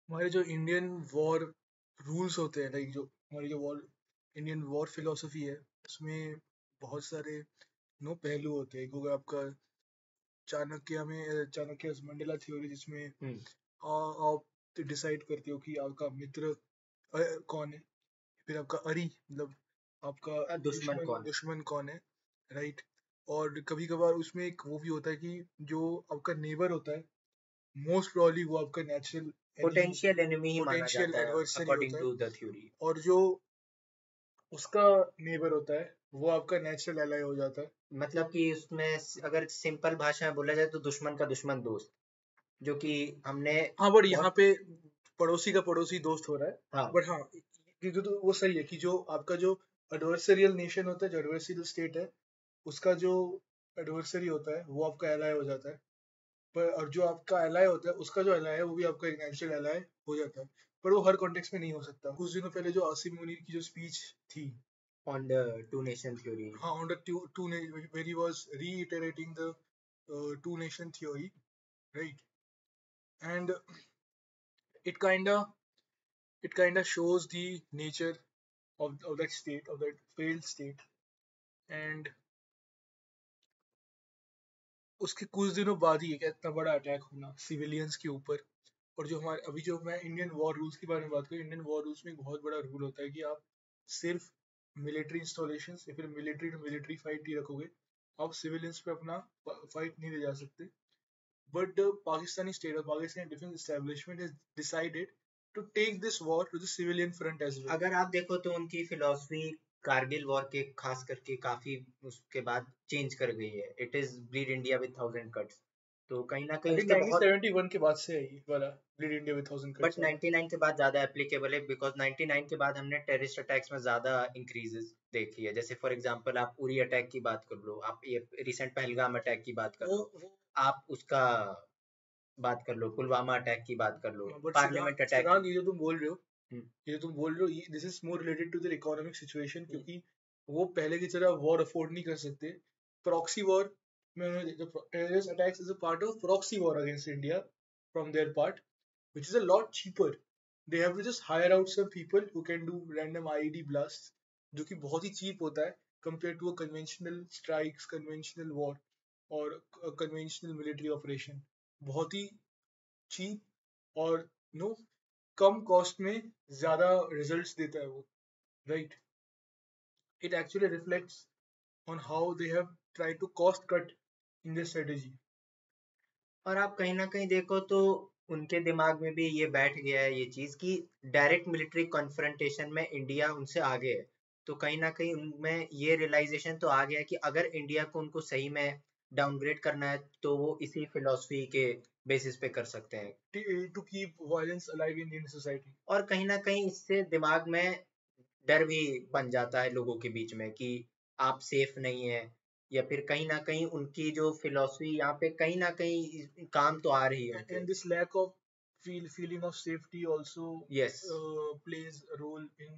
हमारे जो Indian war rules होते हैं, लाइक जो हमारी जो वॉर इंडियन वॉर फिलोसफी है, उसमें बहुत सारे पहलू होते हैं, क्योंकि आपका चाणक्य मंडेला थ्योरी, जिसमें हम्म। आप डिसाइड करते हो कि आपका मित्र कौन है, फिर आपका अरी मतलब आपका दुश्मन दुश्मन कौन? दुश्मन कौन है, राइट। और कभी कभार उसमें एक वो भी होता है कि जो आपका नेबर होता है, मोस्ट प्रॉब्ली वो आपका नेचुरल एनिमी, पोटेंशियल एनिमी ही माना पोटेंशियल जाता है एडवर्सरी अकॉर्डिंग होता है। To the theory. और जो उसका नेबर होता है, वो आपका नेचुरल एलाई हो जाता है। मतलब कि उसमें अगर सिंपल भाषा में बोला जाए तो दुश्मन का दुश्मन दोस्त, जो कि हमने हाँ, बट यहाँ बहुत। पे पड़ोसी का पड़ोसी दोस्त हो रहा है। हाँ। बट हाँ, तो वो सही है कि जो आपका जो एडवर्सरियल नेशन होता है, जो एडवर्सरियल स्टेट है, उसका जो एडवर्सरी होता है वो आपका एलाई हो जाता है। पर और जो आपका एलाई होता है, उसका जो एलाई है वो भी आपका एक नेचुरल एलाई हो जाता है। पर वो हर कॉन्टेक्स्ट में नहीं हो सकता। कुछ दिनों पहले जो आसिम मुनीर की जो स्पीच थी, on the two nation theory. हाँ, on the where he was reiterating the two nation theory, right? And it kinda shows the nature of that state, of that failed state. And उसके कुछ दिनों बाद ही एक इतना बड़ा attack होना civilians के ऊपर। और जो हमारे अभी जो मैं इंडियन वॉर रूल्स के बारे में बात करूँ, इंडियन वॉर रूल्स में एक बहुत बड़ा रूल होता है कि आप सिर्फ मिलिट्री इंस्टॉलेशन या फिर मिलिट्री टू मिलिट्री फाइट ही रखोगे, आप सिविलियंस पे अपना फाइट नहीं ले जा सकते। But the Pakistani state or Pakistani defense establishment has decided to take this war to the civilian front as well. अगर आप देखो तो उनकी फिलॉसफी कारगिल वॉर के खास करके काफी उसके बाद चेंज कर गई है। It is bleed India with thousand cuts. तो कहीं ना I कहीं think उसके बहुत। 1971 के बाद से है ये वाला Bleed India with Thousand but Cuts वाला। 99 के बाद ज्यादा एप्लीकेबल है, बिकॉज 99 के बाद हमने टेररिस्ट अटैक्स में ज्यादा इंक्रीजेस देखी है। जैसे फॉर एग्जांपल आप उरी अटैक की बात कर लो, आप ये रिसेंट पहलगाम अटैक की बात कर वो लो, वो आप उसका बात कर लो, पुलवामा अटैक की बात कर लो, बट पार्लियामेंट अटैक की। सिद्धांत, ये जो तुम बोल रहे हो, hmm. This is more related to the economic situation, क्योंकि वो पहले की तरह वॉर अफोर्ड नहीं कर सकते। प्रॉक्सी वॉर में उन्होंने terrorist attacks is a part of proxy war against India from there part, which is a lot cheaper. They have to just hire out some people who can do random IED blasts, जो कि बहुत ही cheap होता है compared to a conventional strikes, conventional war और conventional military operation. बहुत ही cheap और no कम cost में ज्यादा रिजल्ट्स देता है वो, right. It actually reflects on how they have tried to cost cut in their strategy. और आप कहीं ना कहीं देखो तो उनके दिमाग में भी ये बैठ गया है ये चीज कि डायरेक्ट मिलिट्री कॉन्फ्रंटेशन में इंडिया उनसे आगे है। तो कहीं ना कहीं उनमें ये रियलाइजेशन तो आ गया है कि अगर इंडिया को उनको सही में डाउनग्रेड करना है तो वो इसी फिलॉसफी के बेसिस पे कर सकते हैं। To keep violence alive in Indian society. और कहीं ना कहीं इससे दिमाग में डर भी बन जाता है लोगों के बीच में कि आप सेफ नहीं है, या फिर कहीं ना कहीं उनकी जो फिलॉसफी यहाँ पे कहीं ना कहीं काम तो आ रही है उनके। And this lack of feeling of safety also yes. plays a role in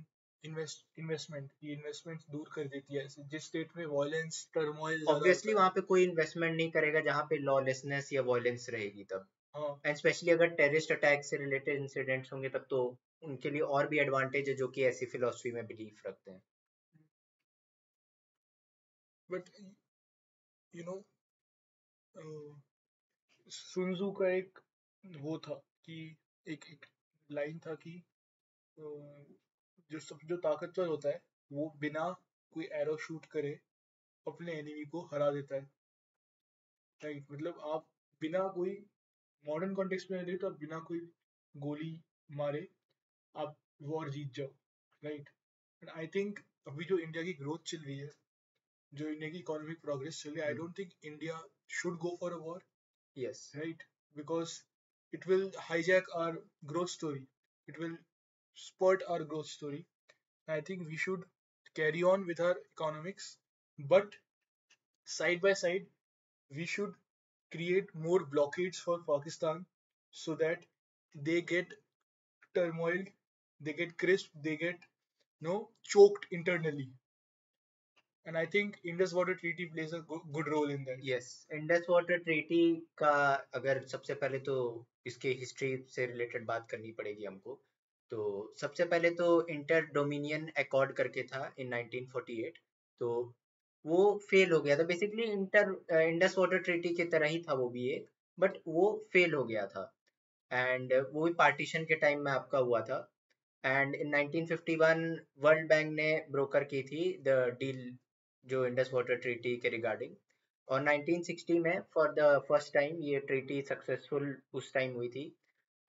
investment, ये इन्वेस्टमेंट दूर कर देती है ऐसे जिस स्टेट में वॉयलेंस टर्मोइल ज्यादा ऑब्वियसली होता है। वहां पे कोई इन्वेस्टमेंट नहीं करेगा जहां पे लॉलेसनेस या वॉयलेंस रहेगी तब। हाँ, एंड स्पेशली अगर टेररिस्ट अटैक से रिलेटेड इंसिडेंट्स होंगे तब तो उनके लिए और भी एडवांटेज है जो कि ऐसी फिलॉसफी में बिलीव रखते हैं। बट यू नो सुनजू का एक वो था कि एक लाइन था कि जो ताकतवर होता है वो बिना कोई एरो शूट करे अपने एनिमी को हरा देता है, राइट। मतलब आप बिना कोई मॉडर्न कॉन्टेक्स्ट में रहे तो आप बिना कोई गोली मारे आप वॉर जीत जाओ, राइट। एंड आई थिंक अभी जो इंडिया की ग्रोथ चल रही है, जो इंडिया की इकोनॉमिक प्रोग्रेस चल रही है, आई don't think India should go for a war, yes. right? Because it will hijack our growth story. It will spurt our growth story. I think we should carry on with our economics, but side by side, we should create more blockades for Pakistan so that they get turmoil, they get crisp, they get choked internally. and I think Indus Water Treaty plays a good role in that. Yes, Indus water treaty का अगर सबसे पहले तो इसके history से related बात करनी पड़ेगी हमको। तो सबसे पहले तो इंटर डोमिनियन अकॉर्ड करके था इन 1948, तो वो फेल हो गया था। बेसिकली इंडस वाटर ट्रीटी की तरह ही था वो भी एक, बट वो फेल हो गया था। एंड वो भी पार्टीशन के टाइम में आपका हुआ था। एंड इन 1951 वर्ल्ड बैंक ने ब्रोकर की थी द डील, जो इंडस वाटर ट्रीटी के रिगार्डिंग। और 1960 में फॉर द फर्स्ट टाइम ये ट्रीटी सक्सेसफुल उस टाइम हुई थी।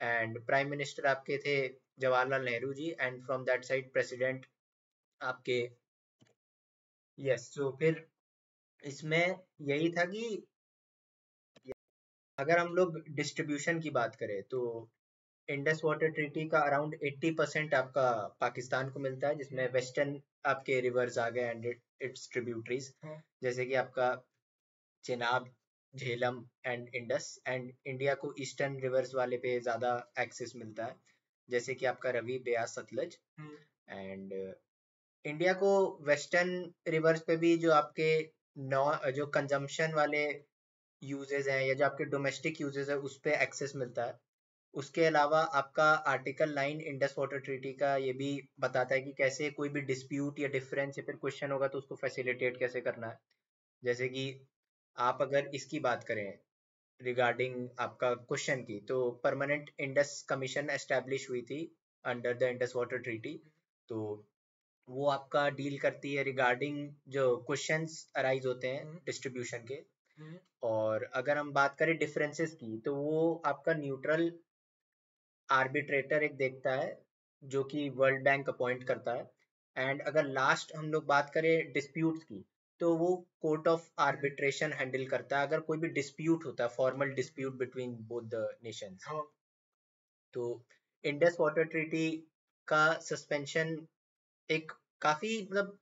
एंड प्राइम मिनिस्टर आपके थे Jawaharlal Nehru ji, and from that side president आपके। यस, तो फिर इसमें यही था कि अगर हम लोग डिस्ट्रीब्यूशन की बात करें तो इंडस वाटर ट्रीटी का अराउंड 80% आपका पाकिस्तान को मिलता है, जिसमें वेस्टर्न आपके रिवर्स आ गए एंड इट्स ट्रिब्यूटरीज, जैसे कि आपका Chenab, Jhelum and Indus. And India को ईस्टर्न रिवर्स वाले पे ज़्यादा एक्सेस मिलता है, जैसे कि आपका रवि, ब्यास, सतलज। एंड इंडिया को वेस्टर्न रिवर्स पे भी जो आपके नौ जो कंजम्पशन वाले यूजेस हैं या जो आपके डोमेस्टिक यूजेस है उस पे एक्सेस मिलता है। उसके अलावा आपका आर्टिकल 9 इंडस वाटर ट्रीटी का ये भी बताता है कि कैसे कोई भी डिस्प्यूट या डिफरेंस या फिर क्वेश्चन होगा तो उसको फैसिलिटेट कैसे करना है। जैसे कि आप अगर इसकी बात करें रिगार्डिंग आपका क्वेश्चन की, तो परमानेंट इंडस कमीशन एस्टैब्लिश हुई थी under the Indus water treaty. तो वो आपका डील करती है रिगार्डिंग जो क्वेश्चंस अराइज होते हैं डिस्ट्रीब्यूशन के। और अगर हम बात करें डिफरेंसेस की, तो वो आपका न्यूट्रल आर्बिट्रेटर एक देखता है जो कि वर्ल्ड बैंक अपॉइंट करता है। एंड अगर लास्ट हम लोग बात करें डिस्प्यूट्स की, तो वो कोर्ट ऑफ आर्बिट्रेशन हैंडल करता है अगर कोई भी डिस्प्यूट होता है, formal dispute between both the Nations. तो इंडस वाटर ट्रीटी का सस्पेंशन एक काफी मतलब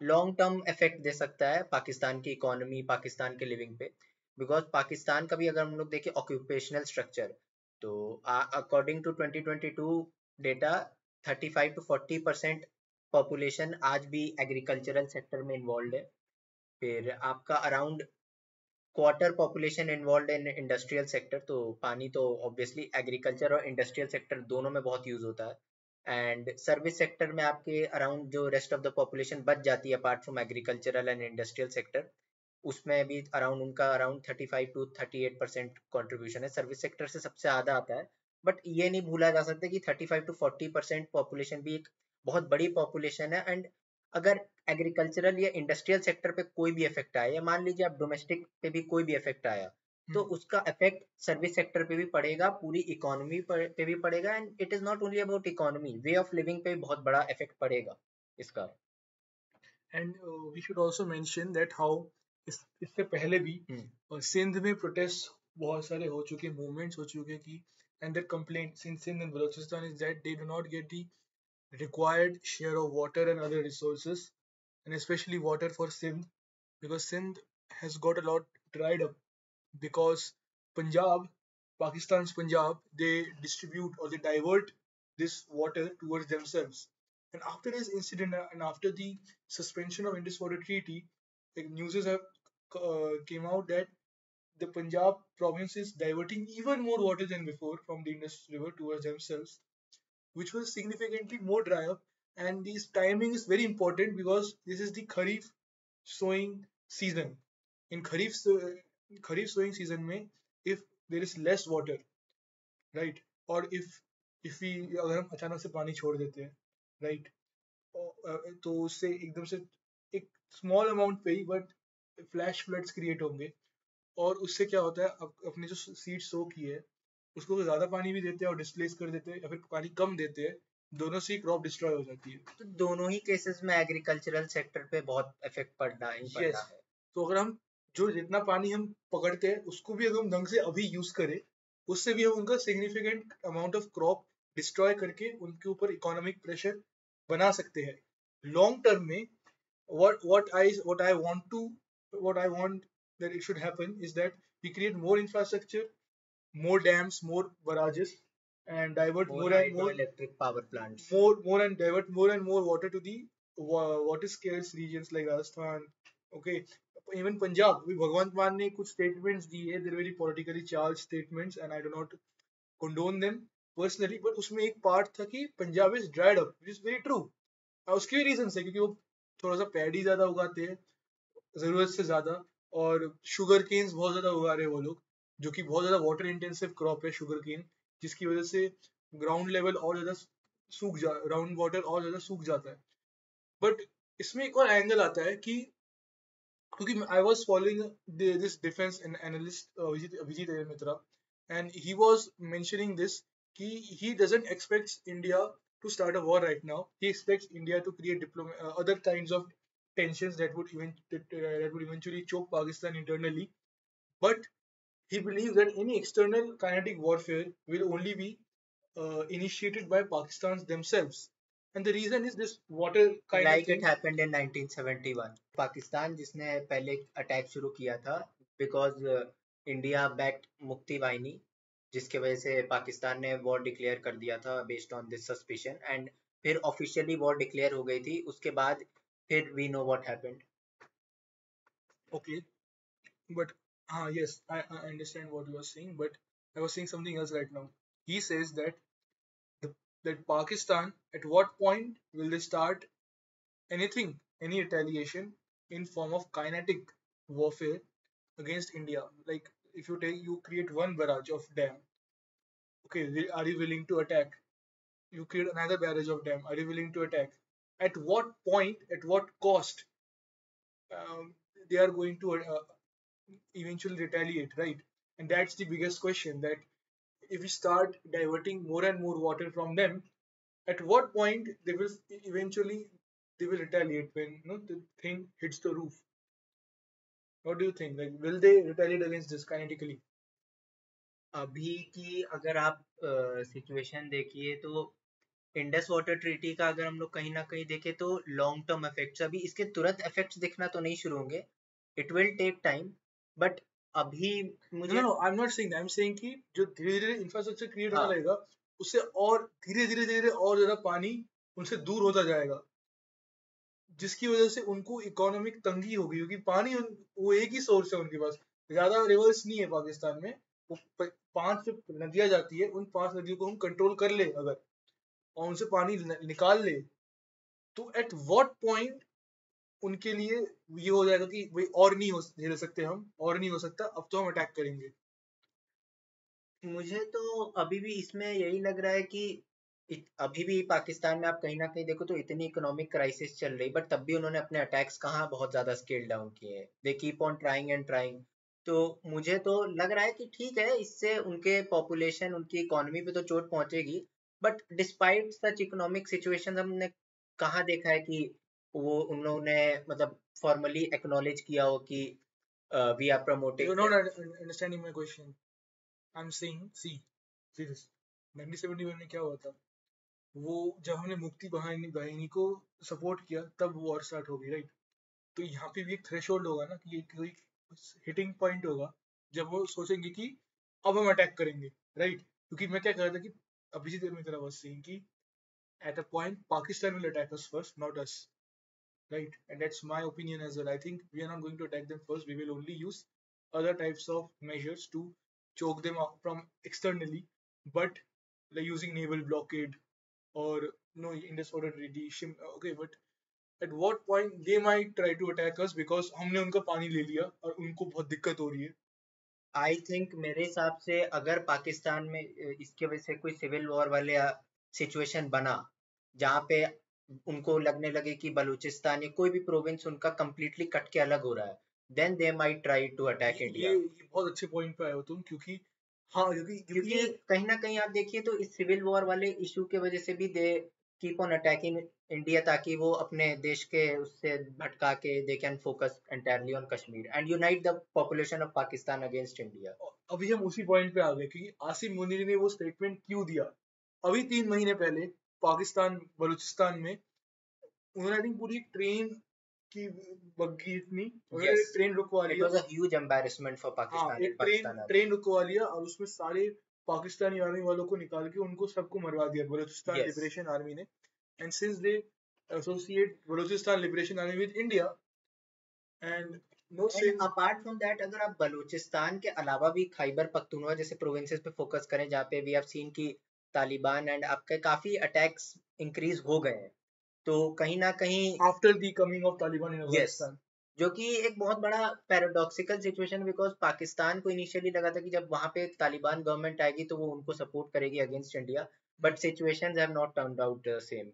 लॉन्ग टर्म इफेक्ट दे सकता है पाकिस्तान की इकोनॉमी, पाकिस्तान के लिविंग पे। बिकॉज पाकिस्तान का भी अगर हम लोग देखें ऑक्यूपेशनल स्ट्रक्चर, तो according to 2022 data 35 to 40% population आज भी एग्रीकल्चरल सेक्टर में इन्वॉल्व है। फिर आपका around quarter population involve in industrial sector. तो पानी तो ऑब्वियसली एग्रीकल्चर और इंडस्ट्रियल सेक्टर दोनों में बहुत यूज होता है। एंड सर्विस सेक्टर में आपके अराउंड जो रेस्ट ऑफ द पॉपुलेशन बच जाती है apart from agricultural and industrial sector, उसमें भी अराउंड उनका अराउंड 35 to 38% कॉन्ट्रीब्यूशन है। सर्विस सेक्टर से सबसे ज़्यादा आता है। बट ये नहीं भूला जा सकता कि 35 to 40% पॉपुलेशन भी एक बहुत बड़ी पॉपुलेशन है। एंड अगर एग्रीकल्चरल या इंडस्ट्रियल सेक्टर पे कोई भी इफेक्ट आया, या मान लीजिए आप डोमेस्टिक पे भी कोई भी इफेक्ट आया, तो उसका इफेक्ट सर्विस सेक्टर पे भी पड़ेगा, पूरी इकोनॉमी पे भी पड़ेगा। And it is not only about economy, way of living पे भी बहुत बड़ा इफेक्ट पड़ेगा इसका। And we should also mention that how इससे पहले भी सिंध में प्रोटेस्ट बहुत सारे हो चुके, मूवमेंट्स हो चुके कि and that complaint in Sindh and Balochistan is that they do not get the required share of water and other resources, and especially water for Sindh, because Sindh has got a lot dried up because Punjab, Pakistan's Punjab, they distribute or they divert this water towards themselves. And after this incident and after the suspension of Indus Water Treaty, the news have came out that the Punjab province is diverting even more water than before from the Indus River towards themselves, which was significantly more dry up. And this timing is very important because this is the Kharif sowing season. In Kharif sowing season, में if there is less water, right, or if we अगर हम अचानक से पानी छोड़ देते हैं, right, तो उससे एकदम से एक स्मॉल अमाउंट पे ही बट फ्लैश फ्लड्स क्रिएट होंगे। और उससे क्या होता है, अपने जो सीड सो की है उसको ज़्यादा पानी भी देते हैं और डिस्प्लेस कर देते हैं, या फिर पानी कम देते हैं, दोनों से ही क्रॉप डिस्ट्रॉय हो जाती है। तो दोनों ही केसेस में एग्रीकल्चरल सेक्टर पे बहुत इफेक्ट पड़ना ही पड़ना है। तो अगर हम जो जितना पानी हम पकड़ते हैं उसको भी अगर हम ढंग से अभी यूज करें, उससे भी हम उनका significant amount of crop destroy करके उनके ऊपर इकोनॉमिक प्रेशर बना सकते हैं। लॉन्ग टर्म में what I want that it should happen is that we create more infrastructure, more dams, more barrages, and divert more and more electric power plants, more and divert more and more water to the what is scarce regions like Rajasthan. Okay, even Punjab. Bhagwant Mann ने कुछ statements दिए. They're very politically charged statements, and I do not condone them personally. But उसमें एक part था कि Punjab is dried up, which is very true. उसके भी reason है क्योंकि वो थोड़ा सा पैडी ज्यादा उगाते हैं जरूरत से ज्यादा, और शुगर केन्स बहुत ज्यादा उगा रहे हैं वो लोग, जो कि बहुत ज्यादा वाटर इंटेंसिव क्रॉप है शुगर केन, जिसकी वजह से ग्राउंड लेवल और ज्यादा ग्राउंड वाटर और ज्यादा सूख जाता है. बट इसमें एक और एंगल आता है कि क्योंकि I was following this defence analyst Vijit Mitra, and he was mentioning this कि he doesn't expect India to start a war right now. He expects India to create other kinds of tensions that would eventually choke Pakistan internally. But he believes that any external kinetic warfare will only be initiated by Pakistans themselves. And the reason is this water kind of like it thing. happened in 1971 Pakistan जिसने पहले attack शुरू किया था because India backed मुक्ति वाहिनी, जिसके वजह से पाकिस्तान ने वॉर डिक्लेयर कर दिया था based on this suspicion, and फिर ऑफिशियली वॉर डिक्लेयर हो गई थी. उसके बाद फिर we know what happened. Okay, but yes, I understand what you are saying, but I was saying something else right now. He says that that Pakistan, at what point will they start anything, any retaliation in form of kinetic warfare against India? Like if you create one barrage of dam, okay, are you willing to attack? You create another barrage of dam, are you willing to attack? At what point, at what cost, they are going to eventually retaliate, right? And that's the biggest question, that if we start diverting more and more water from them, at what point they will eventually they will retaliate when the thing hits the roof. What do you think? Like, will they retaliate against this kinetically? अभी की अगर आप situation देखिए तो Indus water treaty का अगर हम लोग कहीं ना कहीं देखें तो लॉन्ग टर्म इफेक्ट्स, अभी इसके तुरंत इफेक्ट्स दिखना तो नहीं शुरू होंगे. It will take time, but अभी मुझे No, I'm not saying that. I'm saying कि जो धीरे धीरे इंफ्रास्ट्रक्चर क्रिएट होने हाँ लगेगा, उससे और धीरे धीरे और ज्यादा पानी उनसे दूर होता जाएगा, जिसकी वजह से उनको इकोनॉमिक तंगी होगी, क्योंकि वो एक ही सोर्स है उनके पास. ज्यादा रिवर्स नहीं है पाकिस्तान में. वो 5 नदियां जाती है, उन 5 नदियों को हम कंट्रोल कर ले अगर, और उनसे पानी निकाल ले, तो एट व्हाट पॉइंट उनके लिए ये हो जाएगा कि भाई और नहीं हो झेल सकते हम, और नहीं हो सकता, अब तो हम अटैक करेंगे. मुझे तो अभी भी इसमें यही लग रहा है कि अभी भी पाकिस्तान में आप कहीं ना कहीं देखो तो इतनी इकोनॉमिक क्राइसिस चल रही, बट तब भी उन्होंने अपने अटैक्स कहाँ बहुत ज्यादा स्केल डाउन किए हैं. They keep on trying and trying. तो मुझे तो लग रहा है कि ठीक है, इससे उनके पॉपुलेशन, उनकी इकोनॉमी पे तो चोट पहुंचेगी, but despite such economic situation हमने कहाँ देखा है कि वो उन लोगों ने मतलब फॉर्मली एक्नॉलेज किया हो कि we are You're promoting. not understanding my question. I'm saying, see this. 1971 में क्या हुआ था? वो जब हमने मुक्ति वाहिनी को सपोर्ट किया, तब वॉर स्टार्ट होगी, राइट? तो यहाँ पे भी एक थ्रेशोल्ड होगा ना, कि एक कोई हिटिंग पॉइंट होगा जब वो सोचेंगे कि अब हम अटैक करेंगे, राइट? क्योंकि मैं क्या कह रहा था कि अभिजीत में तरह बस सेइंग कि at a point Pakistan will attack us first, not us, right? And that's my opinion as well. I think we are not going to attack them first. We will only use other types of measures to choke them out from externally, but like using naval blockade or no Indus Water Treaty. Okay, but at what point they might try to attack us because हमने उनका पानी ले लिया और उनको बहुत दिक्कत हो रही है. आई थिंक मेरे हिसाब से अगर पाकिस्तान में इसके वजह से कोई सिविल वॉर वाले सिचुएशन बना, जहाँ पे उनको लगने लगे कि बलूचिस्तान या कोई भी प्रोविंस उनका कंप्लीटली कट के अलग हो रहा है, then they might try to attack India. ये बहुत अच्छे पॉइंट पे आए हो तुम, क्योंकि हाँ, क्योंकि क्योंकि कहीं ना कहीं आप देखिए तो इस सिविल वॉर वाले इशू के वजह से भी they keep on attacking India, ताकि वो अपने देश के उससे भटका के they can focus entirely on Kashmir and unite the population of Pakistan against India. अभी हम उसी पॉइंट पे आ गए कि आसिम मुनीर ने वो स्टेटमेंट क्यों दिया. अभी 3 महीने पहले पाकिस्तान बलूचिस्तान में उन्होंने आई थिंक पूरी ट्रेन की बग्गी इतनी, उन्होंने Yes, ट्रेन रुकवा it लिया. was a huge embarrassment for हाँ, Pakistan एक and Pakistan Army. ट्रेन रुकवा लिया और उसमें सारे पाकिस्तानी आर्मी वालों को निकाल के उनको सबको मरवा दिया बलूचिस्तान Yes, लिबरेशन आर्मी ने. And since they associate Balochistan Liberation Army with India, and no and since apart from that अगर आप बलूचिस्तान के अलावा भी खैबर पख्तूनख्वा जैसे प्रोविंसेस पे फोकस करें जहाँ पे वी हैव सीन कि तालिबान एंड आपके काफी अटैक्स इंक्रीज हो गए हैं तो कहीं ना कहीं after the coming of Taliban in yes Afghanistan. जो कि एक बहुत बड़ा पैराडॉक्सिकल सिचुएशन बिकॉज पाकिस्तान को इनिशियली लगा था कि जब वहां पे तालिबान गवर्नमेंट आएगी तो वो उनको सपोर्ट करेगी against India but situations have not turned out same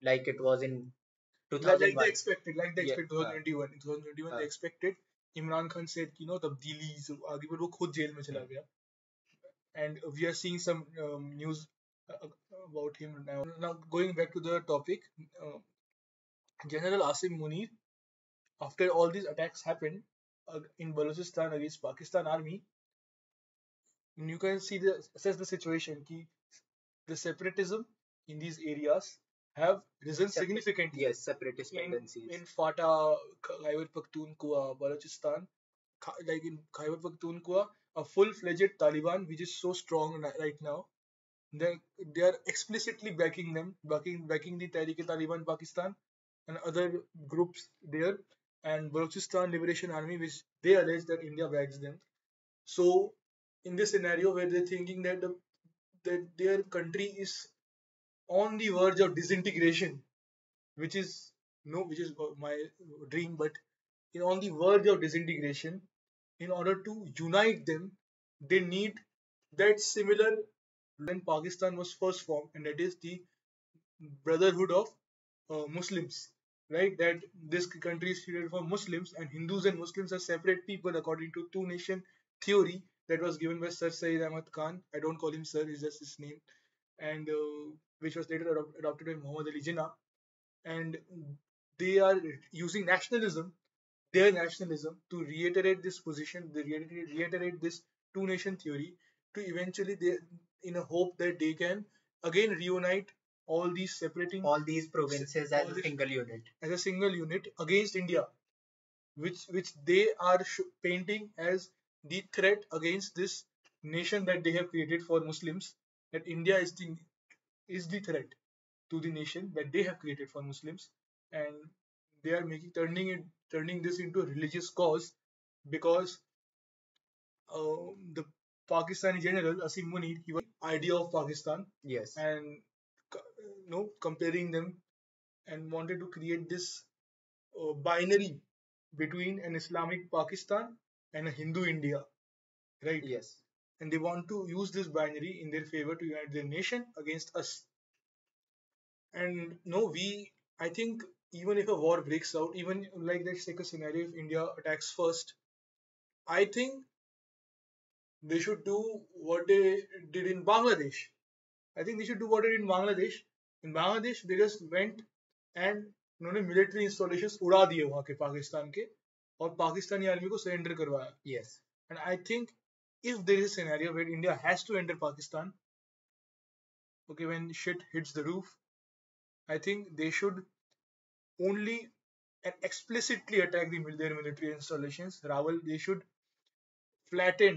like it was in Like they 2001 expected, like they yeah expected 2021. In 2021, they expected. Imran Khan said, तब्दीली आगे पर वो खुद जेल में चला गया. And we are seeing some news uh, about him now. Now going back to the topic, uh, General Asim Munir, after all these attacks happened in Balochistan against Pakistan army, you can see the assess the situation. Ki the separatism in these areas have risen significantly. yes separatist in tendencies in Fata, Khyber Pakhtunkhwa, Balochistan, like in Khyber Pakhtunkhwa, a full-fledged Taliban which is so strong right now. They they are explicitly backing them, backing the Tehrik-e-Taliban Pakistan and other groups there, and Balochistan Liberation Army, which they allege that India backs them. So, in this scenario where they're thinking that that their country is on the verge of disintegration, which is no, which is my dream, but on the verge of disintegration, in order to unite them, they need that similar when Pakistan was first formed, and that is the Brotherhood of Muslims, right? That this country is created for Muslims, and Hindus and Muslims are separate people according to two nation theory that was given by Sir Saeed Ahmad Khan. I don't call him Sir, it's just his name, and which was later adopted by Muhammad Ali Jinnah. And they are using nationalism, their nationalism, to reiterate this position, they reiterate this two nation theory to eventually they in a hope that they can again reunite all these separating all these provinces all as a this single unit as a single unit against India, which they are painting as the threat against this nation that they have created for Muslims. That India is the threat to the nation that they have created for Muslims, and they are turning this into a religious cause because the Pakistani general Asim Munir, he was idea of Pakistan yes and comparing them and wanted to create this binary between an Islamic Pakistan and a Hindu India, right? yes And they want to use this binary in their favor to unite their nation against us. And no, I think even if a war breaks out, even like let's take a scenario if India attacks first, I think they should do what they did in Bangladesh. I think they should do what they did in Bangladesh. In Bangladesh, they just went and उन्होंने military installations उड़ा दिए वहां के पाकिस्तान के और Pakistani army को surrender करवाया. yes And I think if there is a scenario where India has to enter Pakistan, okay, when shit hits the roof, I think they should only and explicitly attack their military installations. Rawal, they should flatter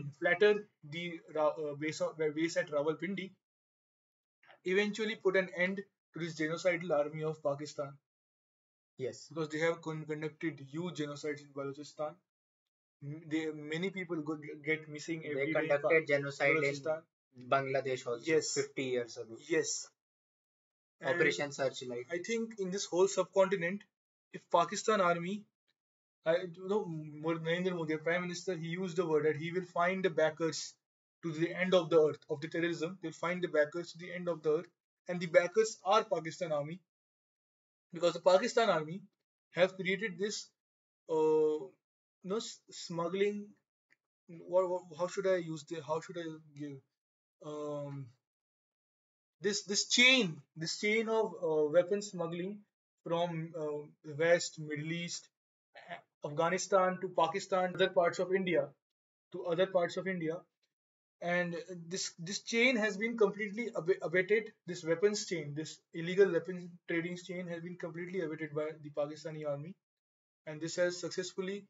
the base at Rawalpindi, eventually put an end to this genocidal army of Pakistan yes because they have conducted huge genocides in Balochistan. Many people get missing they every day in conducted genocide in Balochistan. Bangladesh also Yes, 50 years ago yes. And operation searchlight I think in this whole subcontinent, if Pakistan army, Narendra Modi, Prime Minister, he used the word that he will find the backers to the end of the earth of the terrorism. They'll find the backers to the end of the earth, and the backers are Pakistan army because the Pakistan army have created this, smuggling. How should I use the? How should I give? Um, this chain of weapon smuggling from West, Middle East, Afghanistan to Pakistan, to other parts of India, and this chain has been completely abated. This weapons chain, this illegal weapons trading chain, has been completely abated by the Pakistani army, and this has successfully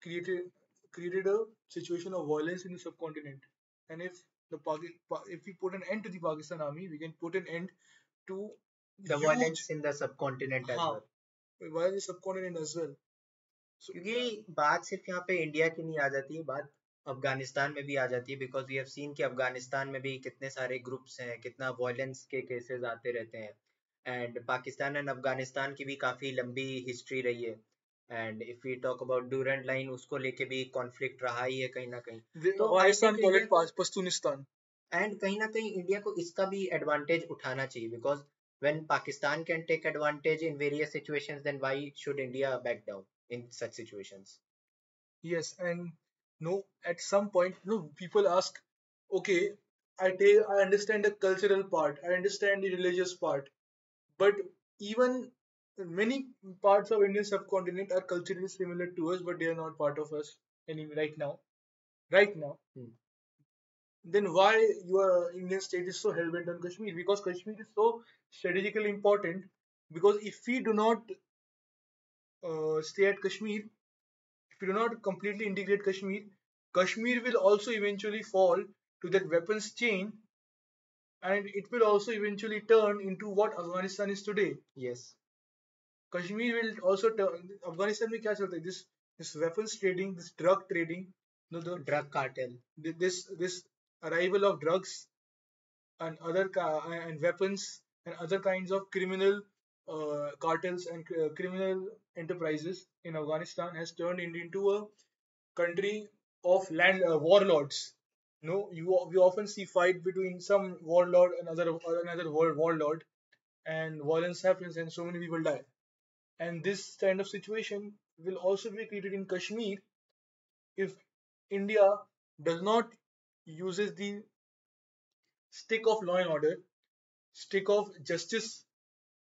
created created a situation of violence in the subcontinent. And if we put an end to the Pakistan army, we can put an end to the huge, violence in the subcontinent as हाँ, well. violence subcontinent as well. So क्योंकि बात सिर्फ यहाँ पे India की नहीं आ जाती है, बात अफगानिस्तान में भी आ जाती है, बिकॉज वी हैव सीन कि अफगानिस्तान में भी कितने सारे ग्रुप्स हैं, कितना वॉयलेंस के केसेस आते रहते हैं, एंड पाकिस्तान एंड अफगानिस्तान की भी काफी लंबी हिस्ट्री रही है, and if we talk about Durand line, उसको लेके भी कॉन्फ्लिक्ट रहा ही है कहीं ना कहीं. तो आई Afghanistan think call India it को, Pashtunistan. एंड कहीं ना कहीं इंडिया को इसका भी एडवांटेज उठाना चाहिए, because when Pakistan can take advantage in various situations, then why should India back down in such situations? Yes, and no, at some point, no, people ask, okay, I understand the cultural part, I understand the religious part, but even many parts of Indian subcontinent are culturally similar to us, but they are not part of us anyway right now. Right now, Hmm. then why your Indian state is so hell bent on Kashmir? Because Kashmir is so strategically important. Because if we do not stay at Kashmir, if we do not completely integrate Kashmir, Kashmir will also eventually fall to that weapons chain, and it will also eventually turn into what Afghanistan is today. Yes. Kashmir will also turn. Afghanistan में क्या चलता है? This weapons trading, this drug trading, no, Drug cartel. this arrival of drugs and and weapons and other kinds of criminal cartels and criminal enterprises in Afghanistan has turned into a country of land warlords. No, we often see fight between some warlord and another warlord, and violence happens, and so many people die. And this kind of situation will also be created in Kashmir if India does not uses the stick of law and order, stick of justice,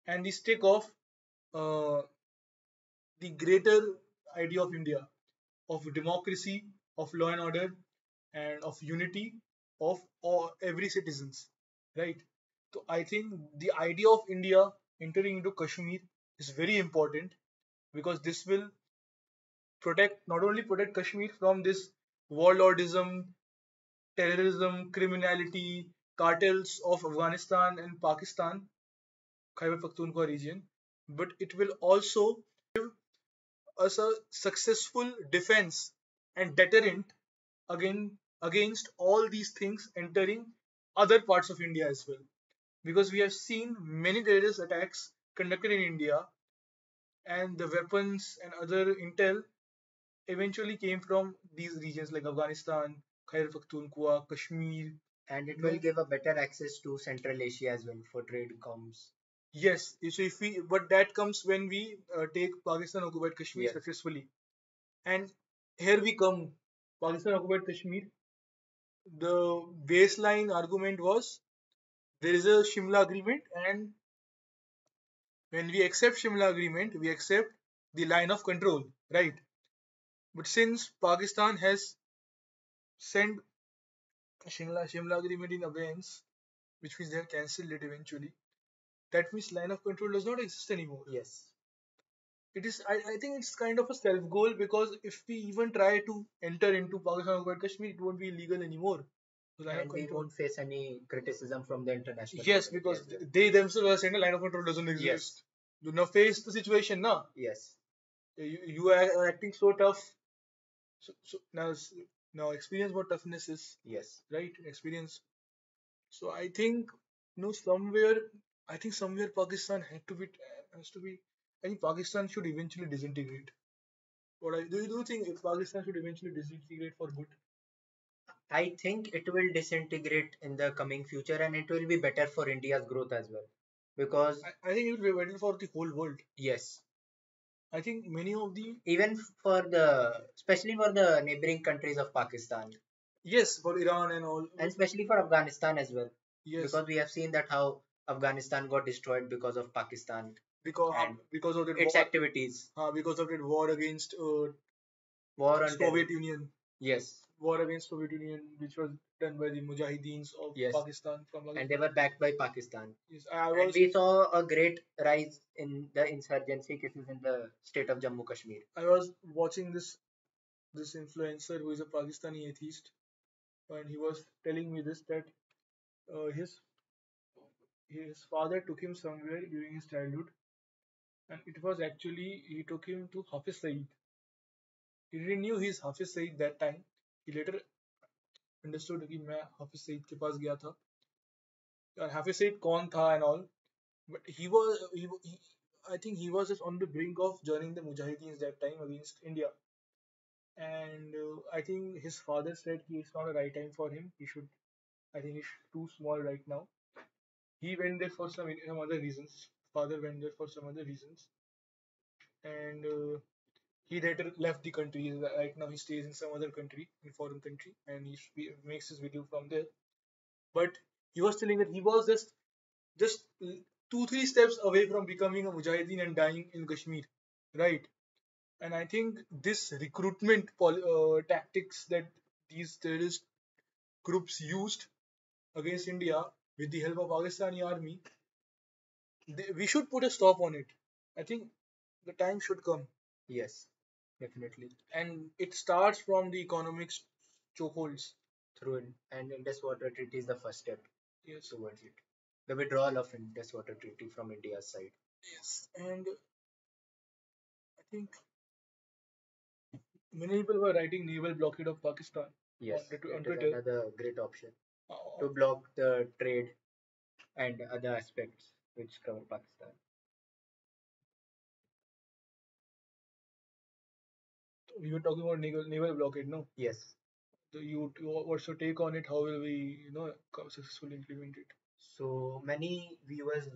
and the stick of uh, the greater idea of India, of democracy, of law and order, and of unity of all, every citizens, right? So I think the idea of India entering into Kashmir is very important because this will protect not only protect Kashmir from this warlordism, terrorism, criminality, cartels of Afghanistan and Pakistan, Khyber Pakhtunkhwa region, but it will also us a successful defense and deterrent against all these things entering other parts of India as well. Because we have seen many terrorist attacks conducted in India, and the weapons and other intel eventually came from these regions like Afghanistan, Khyber Pakhtunkhwa, Kashmir. And it will No, give a better access to Central Asia as well for trade comes. yes. So if we, but that comes when we take Pakistan occupied Kashmir Yes. successfully, and here we come, Pakistan occupied Kashmir. The baseline argument was there is a Shimla agreement, and when we accept Shimla agreement, we accept the line of control, right? But since Pakistan has sent Shimla agreement in abeyance, which means they have cancelled it eventually, that means line of control does not exist anymore. Yes. It is, I think it's kind of a self goal because if we even try to enter into Pakistan occupied Kashmir, it won't be legal anymore. The line of And we control. won't face any criticism from the international Yes, community because as well. they themselves are saying the line of control doesn't Yes. exist. Do not face the situation now. Yes. You are acting so tough. So now experience what toughness is, Yes. right? Experience. So I think I think somewhere Pakistan has to be. I think Pakistan should eventually disintegrate. Do you think if Pakistan should eventually disintegrate for good? I think it will disintegrate in the coming future, and it will be better for India's growth as well. Because, I think it will be better for the whole world. yes, I think many of the even for the, especially for the neighboring countries of Pakistan, yes for Iran and all. and especially for Afghanistan as well, Yes, because we have seen that how Afghanistan got destroyed because of Pakistan and because of that its war, activities, because of that war against war on terror. Soviet Union, Yes, war against Soviet Union, which was done by the Mujahideens of yes, Pakistan from and Pakistan. they were backed by Pakistan. Yes, I And was we saw a great rise in the insurgency cases in the state of Jammu Kashmir. I was watching this influencer who is a Pakistani atheist, and he was telling me this that his his father took him somewhere during his childhood, and it was actually he took him to Hafiz Saeed. He didn't knew he's Hafiz Saeed that time. He later understood कि मैं हाफिज सईद के पास गया था और हाफिज सईद कौन था and all. But I think he was just on the brink of joining the Mujahideens that time against India. And I think his father said it's not the right time for him. I think he's too small right now. He went there for some other reasons. Father went there for some other reasons. And he later left the country. Right now he stays in some other country, in foreign country, and makes his video from there. But he was telling that he was just 2-3 steps away from becoming a mujahideen and dying in Kashmir, right? And I think this recruitment tactics that these terrorist groups used against India with the help of Pakistani army, we should put a stop on it. I think the time should come, Yes, definitely. and it starts from the economic chokeholds. Through it. And Indus Water Treaty is the first step Yes, towards it. The withdrawal of Indus Water Treaty from India's side. yes, and I think many people were writing naval blockade of Pakistan Yes, on it is Twitter. another great option Uh, to block the trade and other aspects which cover Pakistan. we were talking about naval blockade, no? Yes. So what's your take on it? How will we, successfully implement it? So many viewers,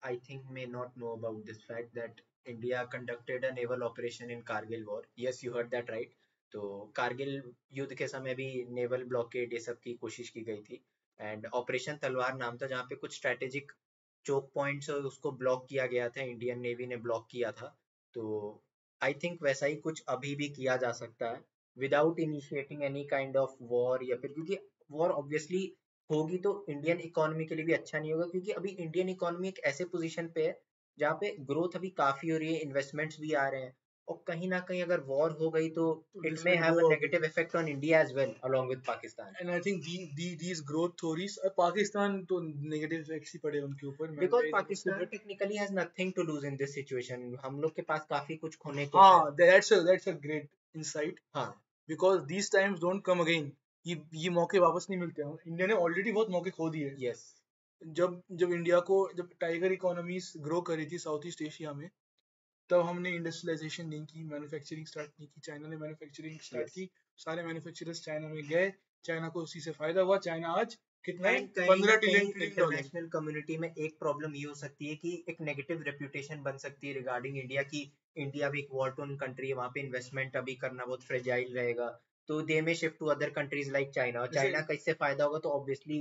I think, may not know about this fact that India conducted a naval operation in Kargil war. Yes, you heard that right. तो कारगिल युद्ध के समय भी naval blockade ये सब की कोशिश की गई थी एंड ऑपरेशन तलवार नाम था जहाँ पे कुछ स्ट्रेटेजिक चोक पॉइंट्स उसको ब्लॉक किया गया था इंडियन नेवी ने ब्लॉक किया था तो आई थिंक वैसा ही कुछ अभी भी किया जा सकता है without initiating any kind of war या फिर क्योंकि वॉर ऑब्वियसली होगी तो इंडियन इकोनॉमी के लिए भी अच्छा नहीं होगा क्योंकि अभी इंडियन इकोनॉमी एक ऐसे पोजीशन पे है जहाँ पे ग्रोथ अभी काफी हो रही है इन्वेस्टमेंट्स भी आ रहे हैं और कहीं ना कहीं अगर वॉर हो गई तो it This may will have go a up. Negative effect on India as well along with Pakistan And I think these growth theories, Pakistan तो negative effects ही पड़े उनके ऊपर. बिकॉज महंगाई सबसे Pakistan technically has nothing to lose in this situation हम लोग के पास काफी कुछ खोने को है हाँ, that's a great insight. हाँ Because these times don't come again. ये मौके वापस नहीं मिलते हैं. इंडिया ने ऑलरेडी बहुत मौके खो दिए. यस जब इंडिया को जब टाइगर इकोनॉमीज ग्रो करी थी साउथ ईस्ट एशिया में, तब हमने इंडस्ट्रियलाइजेशन नहीं की, मैन्युफैक्चरिंग स्टार्ट नहीं की. चाइना ने मैन्युफैक्चरिंग स्टार्ट Yes. की, सारे मैन्युफैक्चरर्स चाइना में गए, चाइना को उसी से फायदा हुआ. चाइना आज कितना है? एंड कहीं 15 ना ट्रिलियन कहीं डॉलर. इंटरनेशनल कम्युनिटी में एक प्रॉब्लम ये हो सकती है कि एक नेगेटिव रेपुटेशन बन सकती है रिगार्डिंग इंडिया की इंडिया भी एक वॉर टोन कंट्री है वहां पे इन्वेस्टमेंट अभी करना बहुत फ्रेजाइल रहेगा तो they may shift to other countries like China और चाइना का इससे फायदा होगा तो ऑब्वियसली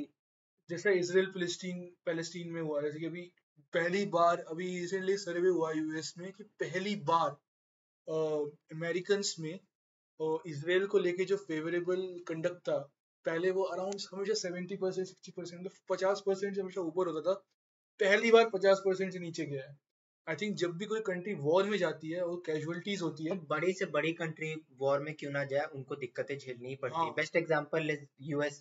जैसे इसराइल पैलेस्टीन में हुआ, जैसे कि अभी पहली बार अभी रिसेंटली सर्वे हुआ यूएस में कि पहली बार अमेरिकन में इसराइल को लेके जो फेवरेबल कंडक्ट था, पहले वो अराउंड हमेशा 70% 60% 50% से हमेशा ऊपर होता था, पहली बार 50% से नीचे गया है. आई थिंक जब भी कोई कंट्री वॉर में जाती है और कैजुअलिटीज होती है, बड़ी से बड़ी कंट्री वॉर में क्यों ना जाए उनको दिक्कतें झेलनी ही पड़ती है हाँ. Best example is US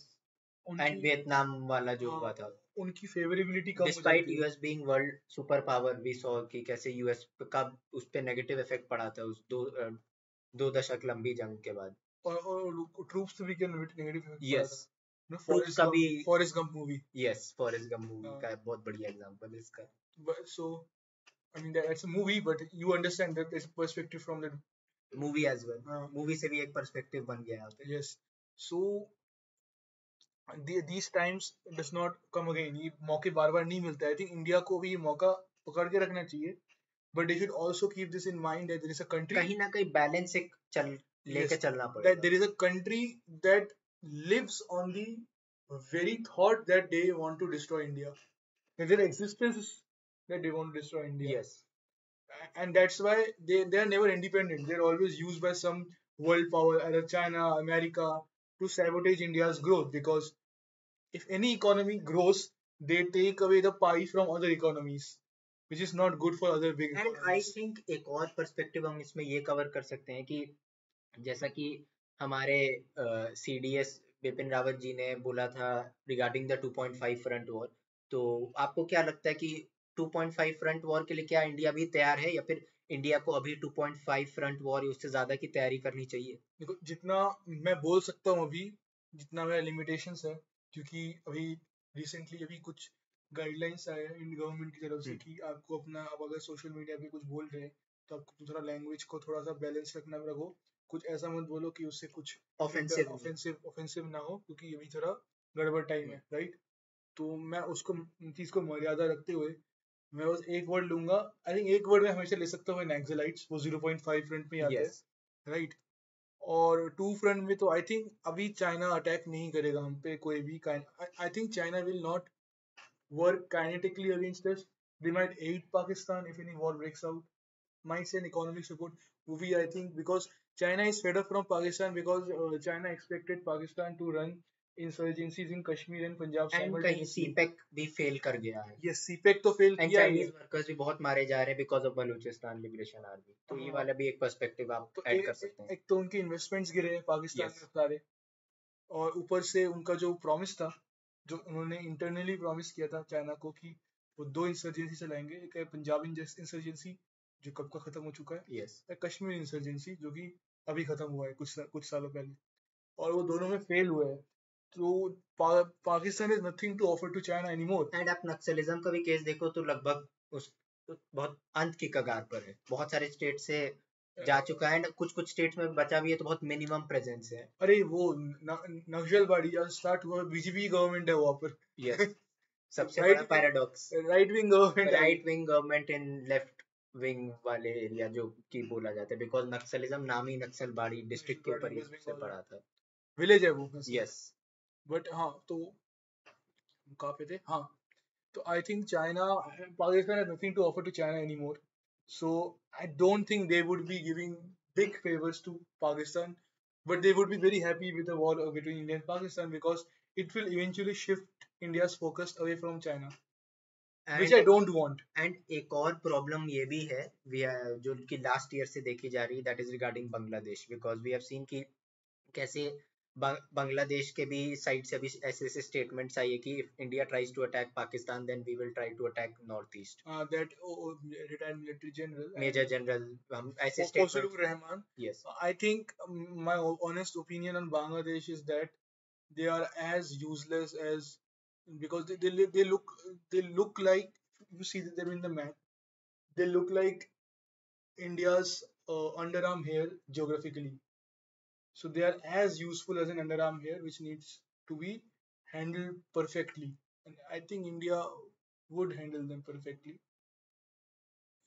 and उनकी वियतनाम वाला जो हाँ, हुआ था उनकी फेवरेबिलिटी कम हो डिस्पाइट जाती है. US being world super power we saw कि कैसे यूएस का उस पे नेगेटिव इफेक्ट पड़ा था उस दो दशक लंबी जंग के बाद और ट्रूप्स भी क्या नेगेटिव इफेक्ट पड़ा यस था. ट्रूप्स का भी Forrest Gump movie. Yes Forrest Gump movie हाँ. का बहुत बढ़िया एग्जांपल है इसका So I mean that's a movie, but you understand that there's a perspective from the movie as well हाँ. मूवी से भी एक पर्सपेक्टिव बन गया यहाँ पे Yes. So these times does not come again. ये मौके बार बार नहीं मिलता. I think इंडिया को भी ये मौका पकड़ के रखना चाहिए. But they should also keep this in mind that there is a country कहीं ना कहीं बैलेंस एक चल लेके yes, चलना that पड़ेगा there is a country that lives on the very thought that they want to destroy India. That their existence is that they want to destroy India. Yes And that's why they are never independent. They're always used by some world power, either China, America, to sabotage India's growth. Because if any economy grows, they take away the pie from other economies, which is not good for other big and I economies. Think एक और perspective हम इसमें ये cover कर सकते हैं कि जैसा कि हमारे सीडीएस बिपिन रावत जी ने बोला था रिगार्डिंग द 2.5 फ्रंट वॉर तो आपको क्या लगता है कि 2.5 फ्रंट वॉर के लिए क्या इंडिया भी तैयार है, या फिर इंडिया को अभी 2.5 फ्रंट वॉर या उससे ज्यादा की तैयारी करनी चाहिए? देखो, जितना मैं बोल सकता हूँ अभी, जितना मेरा लिमिटेशंस है, क्योंकि अभी रिसेंटली अभी कुछ गाइडलाइंस आए हैं इंडियन गवर्नमेंट की तरफ से कि आपको अपना, आप अगर सोशल मीडिया पे कुछ बोल रहे हैं तो आपको थोड़ा लैंग्वेज को थोड़ा सा बैलेंस रखना रखो। कुछ ऐसा मत बोलो कि उससे कुछ ऑफेंसिव नहीं। ऑफेंसिव ऑफेंसिव ना हो, क्योंकि अभी थोड़ा गड़बड़ टाइम है, राइट? तो मैं उसको, चीज को मर्यादा रखते हुए मैं बस एक वर्ड लूंगा। आई थिंक एक वर्ड में हमेशा ले सकता हूँ, नैक्सलाइट्स, वो 0.5 फ्रंट में आते हैं, यस। राइट? और टू फ्रंट में तो आई थिंक अभी चाइना अटैक नहीं करेगा हम पे कोई भी। आई think China will not work kinetically against us. They might aid Pakistan if any war breaks out. Might send economic support. Movie, I think, because China is fed up from Pakistan because China expected Pakistan to run insurgencies in Kashmir and Punjab and कहीं simultaneously. CPEC भी fail कर गया है, Yes, CPEC तो fail and किया ही Chinese है। Workers भी बहुत मारे जा रहे हैं because of Balochistan liberation army, तो ये हाँ, वाला भी एक पर्सपेक्टिव आप तो ऐड कर सकते हैं। एक तो उनके इन्वेस्टमेंट्स गिरे हैं पाकिस्तान यस। में सारे, और ऊपर से उनका जो प्रॉमिस था, जो उन्होंने इंटरनली प्रॉमिस किया था चाइना को, कि वो दो इंसर्जेंसी चलाएंगे, एक है पंजाब इंसर्जेंसी जो कब का खत्म हो चुका है, यस। या कश्मीर इंसर्जेंसी जो कि अभी खत्म हुआ है कुछ सालों पहले, और वो दोनों में फेल हुए हैं। तो Pakistan is nothing to offer to China anymore. And आप नक्सलिज्म का भी केस देखो तो लगभग उस तो बहुत अंत की कगार पर है, बहुत सारे स्टेट से जा चुका है, एंड कुछ कुछ स्टेट्स में बचा भी है, तो बहुत मिनिमम प्रेजेंस है। अरे वो नक्सलबाड़ी स्टार्ट हुआ, बीजेपी गवर्नमेंट है वहां पर। यस। सबसे बड़ा right, paradox, right wing government है वो। Right wing government in left wing वाले एरिया जो कि बोला जाता है, बिकॉज नक्सलिज्म नाम ही नक्सलबाड़ी डिस्ट्रिक्ट के ऊपर नक्सलबाड़ी ही वेस्ट से बंगाल पड़ा था। विलेज है वो वैसे। यस। बट हाँ, तो कहाँ पे थे? हाँ, तो I think China, Pakistan has nothing to offer to China anymore, so I don't think they would be giving big favors to Pakistan, but they would be very happy with the war between India and Pakistan because it will eventually shift India's focus away from China, which and I don't want. And एक और problem ये भी है, जो कि last year से देखी जा रही है, that is regarding Bangladesh, because we have seen कि कैसे बांग्लादेश के भी साइड से अभी ऐसे ऐसे स्टेटमेंट्स आई है कि if India tries to attack Pakistan then we will try to attack north east. That retired military general major and general हम ऐसे Fosulur स्टेटमेंट्स। Rahman. यस। I think my honest opinion on Bangladesh is that they are as useless as, because they look like, you see them in the map, they look like India's underarm hair geographically. So they are as useful as an underarm hair, which needs to be handled perfectly. And I think India would handle them perfectly.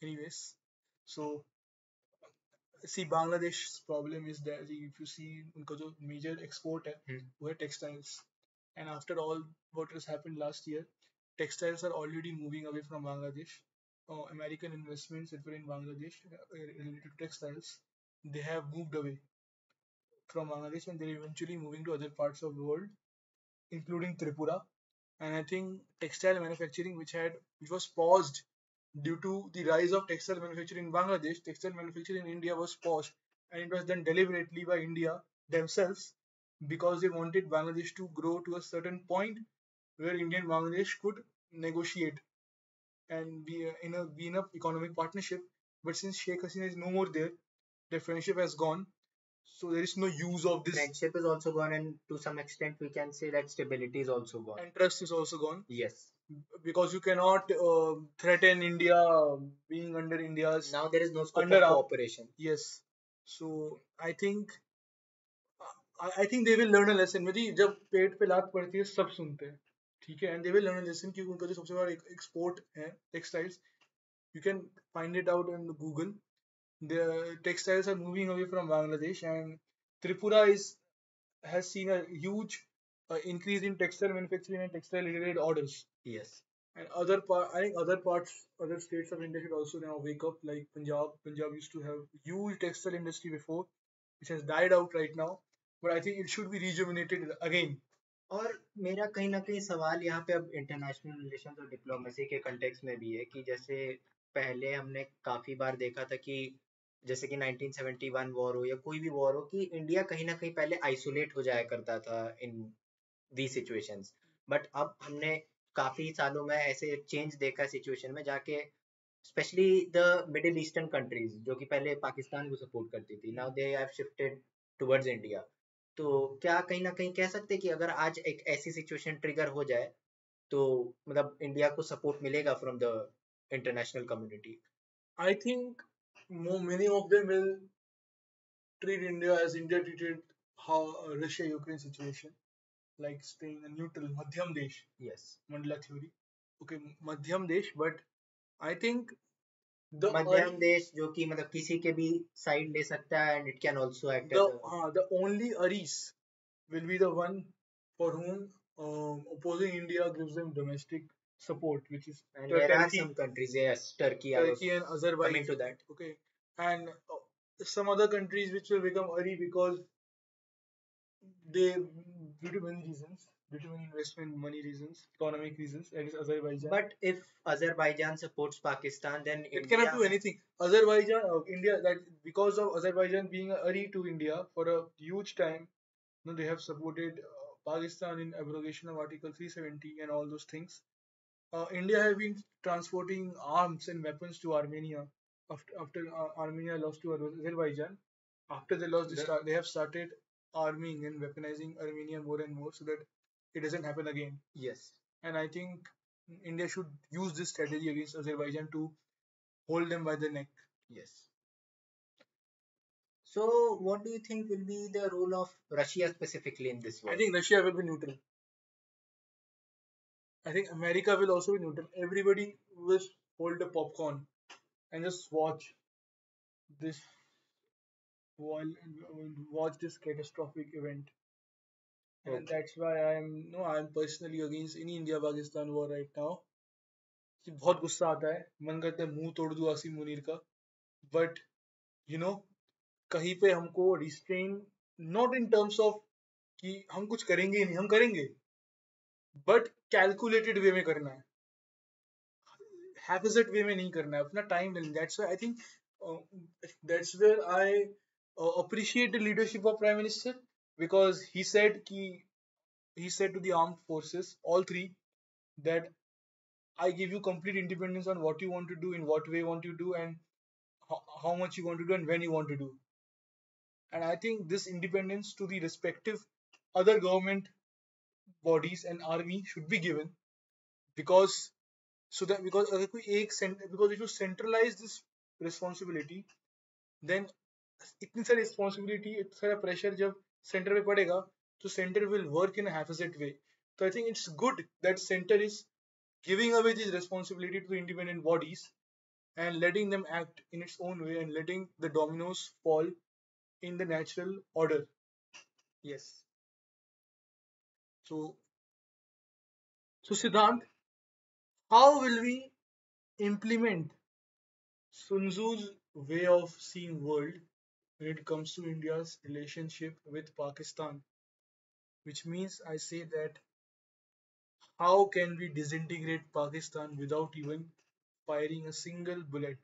Anyways, so see, Bangladesh's problem is that if you see उनका जो major export है वो है textiles, and after all what has happened last year, textiles are already moving away from Bangladesh. American investments that were in Bangladesh related to textiles, they have moved away from Bangladesh and they're eventually moving to other parts of the world, including Tripura. And I think textile manufacturing, which was paused due to the rise of textile manufacturing in Bangladesh, textile manufacturing in India was paused, and it was done deliberately by India themselves because they wanted Bangladesh to grow to a certain point where India and Bangladesh could negotiate and be in a economic partnership. But since Sheikh Hasina is no more there, their friendship has gone, so there is no use of this, friendship is also gone, and to some extent we can say that stability is also gone. and trust is also gone. Yes. Because you cannot threaten India being under India's Now there is no scope of underarm. cooperation. Yes. So I think they will learn a lesson. मेरी जब पेट पे लात पड़ती है सब सुनते हैं, ठीक है, and they will learn a lesson कि उनका जो सबसे बड़ा एक्सपोर्ट है textiles, you can find it out on Google. The textiles are moving away from Bangladesh, and Tripura has seen a huge increase in textile manufacturing and textile related orders. Yes. And I think other states of India should also now wake up. Like Punjab. Punjab used to have huge textile industry before, which has died out right now. But I think it should be rejuvenated again. और मेरा कहीं ना कहीं सवाल यहाँ पे अब international relation और डिप्लोमेसी के कंटेक्स्ट में भी है कि जैसे पहले हमने काफी बार देखा था कि जैसे कि 1971 वॉर हो या कोई भी वॉर हो, कि इंडिया कहीं ना कहीं पहले आइसोलेट हो जाया करता था इन दी सिचुएशंस, बट अब हमने काफी सालों में ऐसे चेंज देखा सिचुएशन में जाके, specially the middle eastern countries जो कि पहले पाकिस्तान को सपोर्ट करती थी, now they have shifted towards India. तो क्या कहीं ना कहीं कह सकते हैं कि अगर आज एक ऐसी सिचुएशन ट्रिगर हो जाए तो मतलब इंडिया को सपोर्ट मिलेगा from the international community? I think many of them will treat India as India treated how Russia-Ukraine situation, like staying a neutral, Madhyam Desh, yes, Mandela theory. Okay, Madhyam Desh, but I think the मध्यम देश जो कि मतलब किसी के भी side ले सकता है, and it can also act as a, the only Aris will be the one for whom opposing India gives them domestic support, which is and there are some Turkey, countries, yes, Turkey, I was Turkey and coming to Azerbaijan. that. Okay, and some other countries which will become Ari because they, due to many reasons, due to many investment money reasons, economic reasons, that is Azerbaijan. But if Azerbaijan supports Pakistan, then It cannot India, do anything. Azerbaijan, India, that because of Azerbaijan being a Ari to India for a huge time, they have supported Pakistan in abrogation of Article 370 and all those things. India has been transporting arms and weapons to Armenia after Armenia lost to Azerbaijan. After they lost, they have started arming and weaponizing Armenia more and more so that it doesn't happen again. yes, And I think India should use this strategy against Azerbaijan to hold them by the neck. yes. So what do you think will be the role of Russia specifically in this war? I think Russia will be neutral. I think America will also be neutral. Everybody will hold a popcorn and just this while watch this catastrophic event. And Okay. that's why I'm personally against any India Pakistan war right now. कि बहुत गुस्सा आता है, मन करता है मुंह तोड़ दूं आसिम मुनीर का, बट यू नो कहीं पे हमको restrain, not in terms of कि हम कुछ करेंगे ही नहीं, हम करेंगे, बट कैलकुलेटेड वे में करना है, हैफिजेट वे में नहीं करना है, अपना टाइम लेना. That's why I think that's where I appreciate the leadership of Prime Minister because he said to the armed forces, all three, that I give you complete independence on what you want to do, in what way you want to do, and how much you want to do, and when you want to do. And I think this independence to the respective other government bodies and army should be given because so that because अगर कोई एक because if you centralize this responsibility, then इतनी सारी responsibility, इतना सारा pressure जब center पे पड़ेगा, तो center will work in a haphazard way. So I think it's good that center is giving away this responsibility to the independent bodies and letting them act in its own way and letting the dominoes fall in the natural order. Yes. So, so Siddhant, how will we implement Sun Tzu's way of seeing world when it comes to India's relationship with Pakistan? Which means I say that how can we disintegrate Pakistan without even firing a single bullet?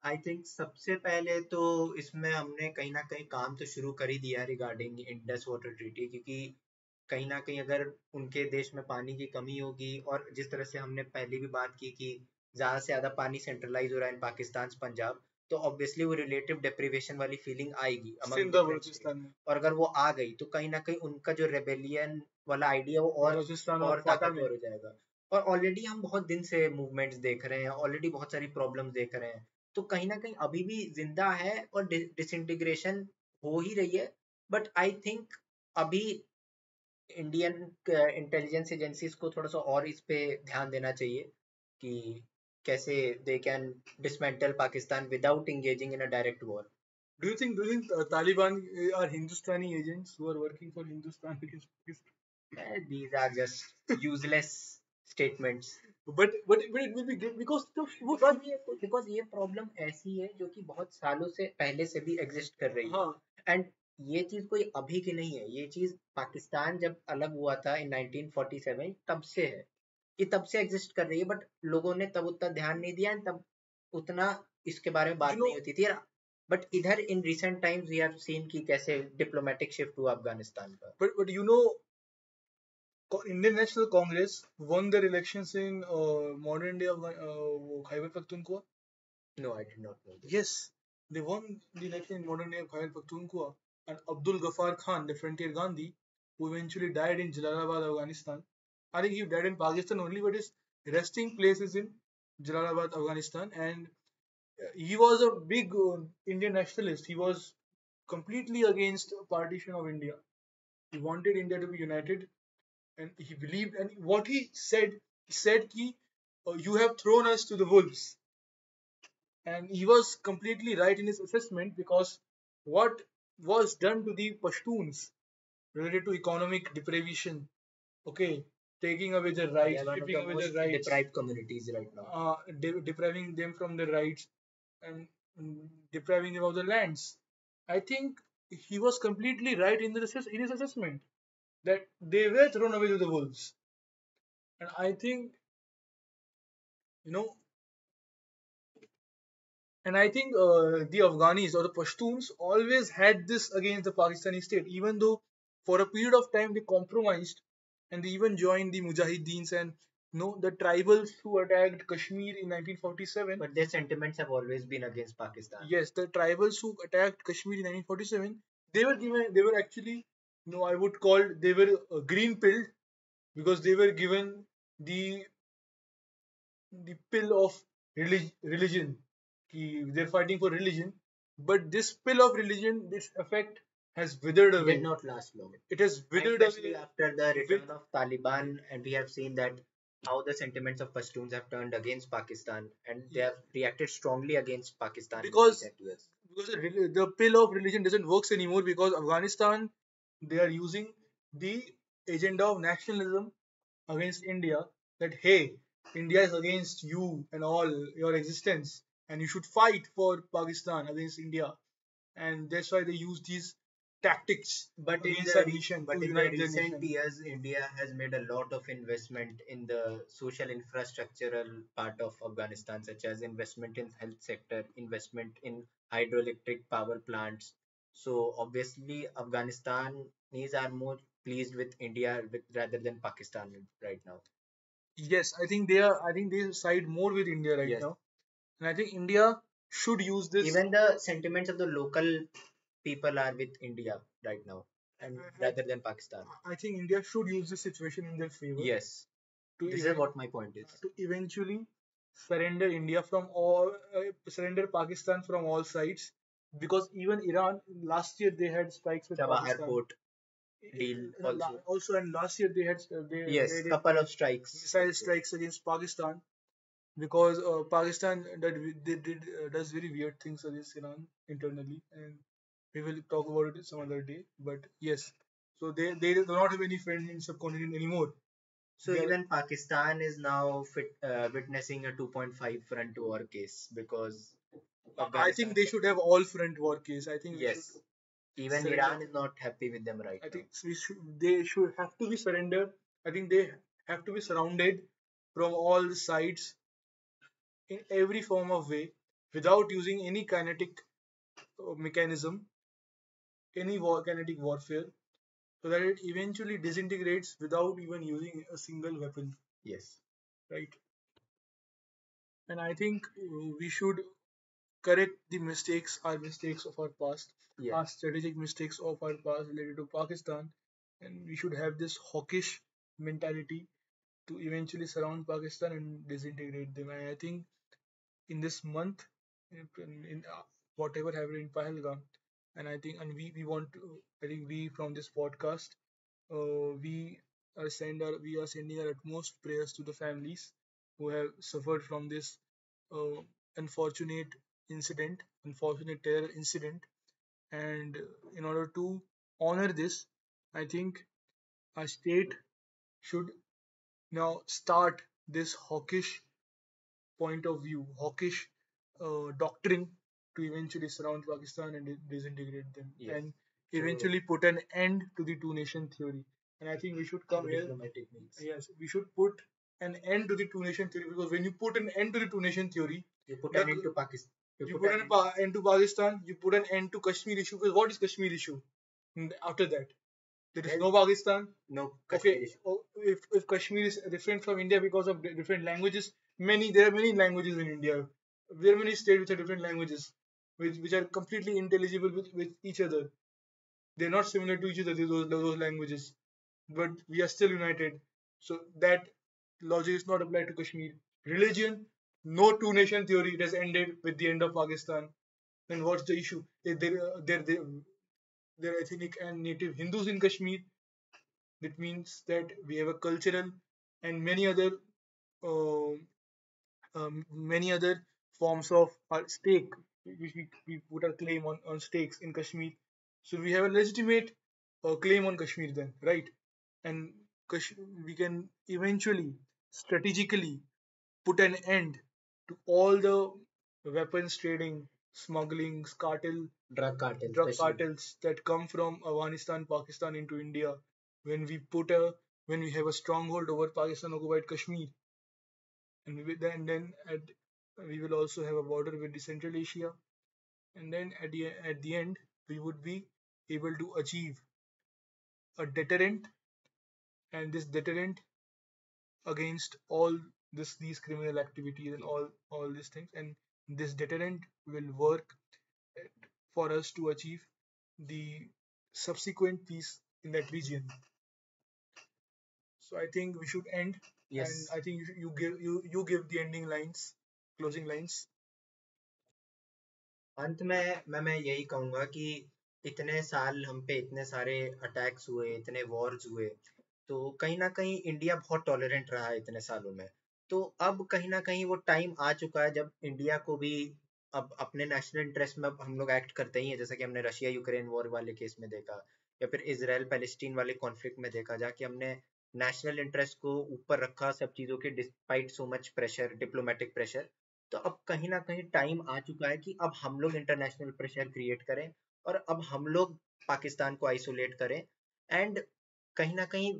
I think सबसे पहले तो इसमें हमने कहीं ना कहीं काम तो शुरू कर ही दिया रिगार्डिंग इंडस वाटर ट्रीटी, क्योंकि कहीं ना कहीं अगर उनके देश में पानी की कमी होगी, और जिस तरह से हमने पहले भी बात की कि ज़्यादा से ज़्यादा पानी सेंट्रलाइज हो रहा है इन पाकिस्तान पंजाब, तो ऑब्वियसली वो रिलेटिव डेप्रिवेशन वाली फीलिंग आएगी among Sindh different state, Balochistan में, और अगर वो आ गई तो कहीं ना कहीं उनका जो रेबेलियन वाला आइडिया वो बलूचिस्तान और और फाटा में. ताकतवर हो जाएगा। और ऑलरेडी हम बहुत दिन से मूवमेंट्स देख रहे हैं, ऑलरेडी बहुत सारी प्रॉब्लम्स देख रहे हैं, तो कहीं ना कहीं अभी भी जिंदा है और डिसइंटीग्रेशन हो ही रही है। बट आई थिंक अभी इंडियन इंटेलिजेंस एजेंसीज को थोड़ा सा और इस पे ध्यान देना चाहिए कि कैसे they can dismantle Pakistan without engaging in a direct war. Do you think Taliban are Hindustani agents who are working for Hindustan against Pakistan? These are just useless statements। But it will be great because because ये problem ऐसी है जो कि बहुत सालों से पहले से भी एग्जिस्ट कर रही है, हाँ, एंड ये चीज कोई अभी की नहीं है, ये चीज पाकिस्तान जब अलग हुआ था इन 1947 तब से है, ये तब से एग्जिस्ट कर रही है, बट लोगों ने तब उतना ध्यान नहीं दिया, and तब उतना इसके बारे में बात you know, नहीं होती थी। बट इधर in recent times we have seen कि कैसे डिप्लोमेटिक शिफ्ट हुआ अफगानिस्तान का। but you know Indian National Congress won their elections in modern day Khyber Pakhtunkhwa. No, I did not know this. Yes, they won the election in modern day Khyber Pakhtunkhwa, and Abdul Ghaffar Khan, the frontier Gandhi, who eventually died in Jalalabad, Afghanistan. I think he died in Pakistan only, but his resting place is in Jalalabad, Afghanistan. And he was a big Indian nationalist. He was completely against partition of India. He wanted India to be united, and he believed. And what he said, you have thrown us to the wolves." And he was completely right in his assessment, because what was done to the Pashtuns related to economic deprivation, okay, taking away their They rights, are one of stripping the away their most rights, deprived communities right now. depriving them from their rights, and depriving them of the lands. I think he was completely right in, in his assessment that they were thrown away to the wolves. And I think, you know, and I think the Afghanis or the Pashtuns always had this against the Pakistani state, even though for a period of time they compromised, and they even joined the Mujahideens and, the tribals who attacked Kashmir in 1947. But their sentiments have always been against Pakistan. Yes, the tribals who attacked Kashmir in 1947, they were actually, I would call, they were green pilled, because they were given the pill of religion. They're fighting for religion, but this pill of religion, this effect has withered away. Did not last long. It has withered Especially away after the return with, of Taliban, and we have seen that how the sentiments of Pashtuns have turned against Pakistan, and they have reacted strongly against Pakistan in because recent years. the pill of religion doesn't work anymore, because Afghanistan, they are using the agenda of nationalism against India, that hey, India is against you and all your existence, and you should fight for Pakistan against India, and that's why they use these tactics But in against the our nation but to in the unite their recent nation. years, India has made a lot of investment in the social infrastructural part of Afghanistan, such as investment in health sector, investment in hydroelectric power plants. So obviously, Afghanistanis are more pleased with India rather than Pakistan right now. Yes, I think they are. I think they side more with India right Yes. now, and I think India should use this. Even the sentiments of the local people are with India right now, and rather than Pakistan. I think India should use this situation in their favor. Yes, To this is what my point is. to eventually surrender Pakistan from all sides, because even Iran last year they had strikes with Chabahar Pakistan. Port deal also. Also, and last year they had Yes, did couple of strikes. missile strikes against Pakistan, because Pakistan does very weird things against Iran internally, and we will talk about it some other day. But yes, so they do not have any friends in subcontinent anymore. So They are- even Pakistan is now witnessing a 2.5 front war case because I Afghanistan. think they should have all front war case. I think we Yes, should even surrender. Iran is not happy with them right I now. think they should have to be surrendered. I think they have to be surrounded from all the sides in every form of way, without using any kinetic mechanism, any kinetic warfare, so that it eventually disintegrates without even using a single weapon. Yes. Right. And I think we should correct our mistakes of our past, our strategic mistakes of our past related to Pakistan, and we should have this hawkish mentality to eventually surround Pakistan and disintegrate them. And I think in this month, in whatever happened in Pahalgam, and I think, and we want to, I think we from this podcast, we are sending our utmost prayers to the families who have suffered from this uh, unfortunate unfortunate terror incident. And in order to honor this, I think our state should now start this hawkish point of view, hawkish doctrine to eventually surround Pakistan and disintegrate them, and eventually put an end to the two-nation theory. And I think we should come here. Diplomatic means. Yes, we should put an end to the two-nation theory, because when you put an end to the two-nation theory, You put an end to Pakistan. you put an end to Pakistan, you put an end to Kashmir issue. Because what is Kashmir issue? After that, There is Well, no Pakistan. no Okay, Kashmir issue. if Kashmir is different from India because of different languages, there are many languages in India. There are many states which are different languages, which are completely intelligible with each other. They're not similar to each other, those languages, but we are still united. So that logic is not applied to Kashmir. Religion, no two nation theory. It has ended with the end of Pakistan. Then what's the issue? There are ethnic and native Hindus in Kashmir. That means that we have a cultural and uh, many other forms of our stake, which we put our claim on stakes in Kashmir. So we have a legitimate claim on Kashmir then, right? And we can eventually strategically put an end to all the weapons trading, smuggling, Drug cartel, drug especially. cartels that come from Afghanistan, Pakistan into India. When we put a when we have a stronghold over Pakistan occupied Kashmir, and we will also have a border with the Central Asia, and then at the end we would be able to achieve a deterrent, and this deterrent against all these criminal activities and all these things, and this deterrent will work for us to achieve the subsequent peace in that region. So I think we should end, and Yes. I think you give the ending lines, closing lines. अंत में मैं यही कहूंगा कि इतने साल हम पे इतने सारे अटैक्स हुए, इतने वॉर्स हुए, तो कहीं ना कहीं इंडिया बहुत टॉलरेंट रहा है इतने सालों में। तो अब कहीं ना कहीं वो टाइम आ चुका है जब इंडिया को भी अब अपने नेशनल इंटरेस्ट में अब हम लोग एक्ट करते ही हैं, जैसा कि हमने रशिया यूक्रेन वॉर वाले केस में देखा, या फिर इसराइल पैलेस्टीन वाले कॉन्फ्लिक्ट में देखा, जाके हमने नेशनल इंटरेस्ट को ऊपर रखा सब चीजों के, despite so much pressure, diplomatic pressure. तो अब कहीं ना कहीं टाइम आ चुका है कि अब हम लोग इंटरनेशनल प्रेशर क्रिएट करें, और अब हम लोग पाकिस्तान को आइसोलेट करें। एंड कहीं ना कहीं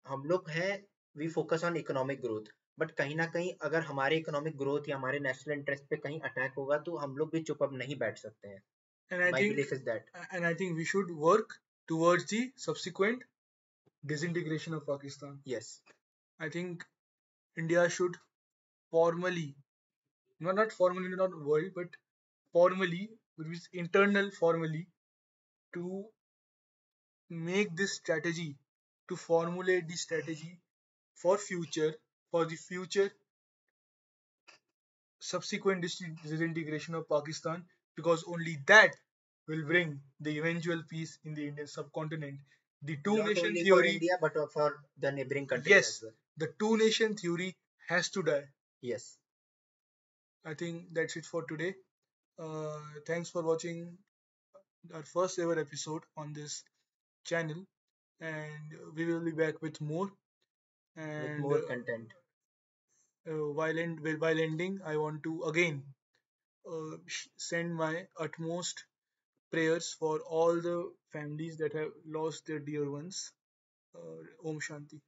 हम लोग हैं, we focus on economic growth, but कहीं ना कहीं अगर हमारे इकोनॉमिक ग्रोथ या हमारे नेशनल इंटरेस्ट पे कहीं अटैक होगा तो हम लोग भी चुप अब नहीं बैठ सकते हैं। And I my think belief is that. I think we should work towards the subsequent disintegration of Pakistan. Yes. I think India should formally, not formally, not world, but formally, which is internal formally, to make this strategy, to formulate the strategy for future, for the future subsequent disintegration of Pakistan, because only that will bring the eventual peace in the Indian subcontinent. The two not nation only for theory, India but for the neighbouring countries as yes, well. the two nation theory has to die. यस। I think that's it for today. Thanks for watching our first ever episode on this channel, and we will be back with more. With And more content. while ending, I want to again send my utmost prayers for all the families that have lost their dear ones. Om Shanti.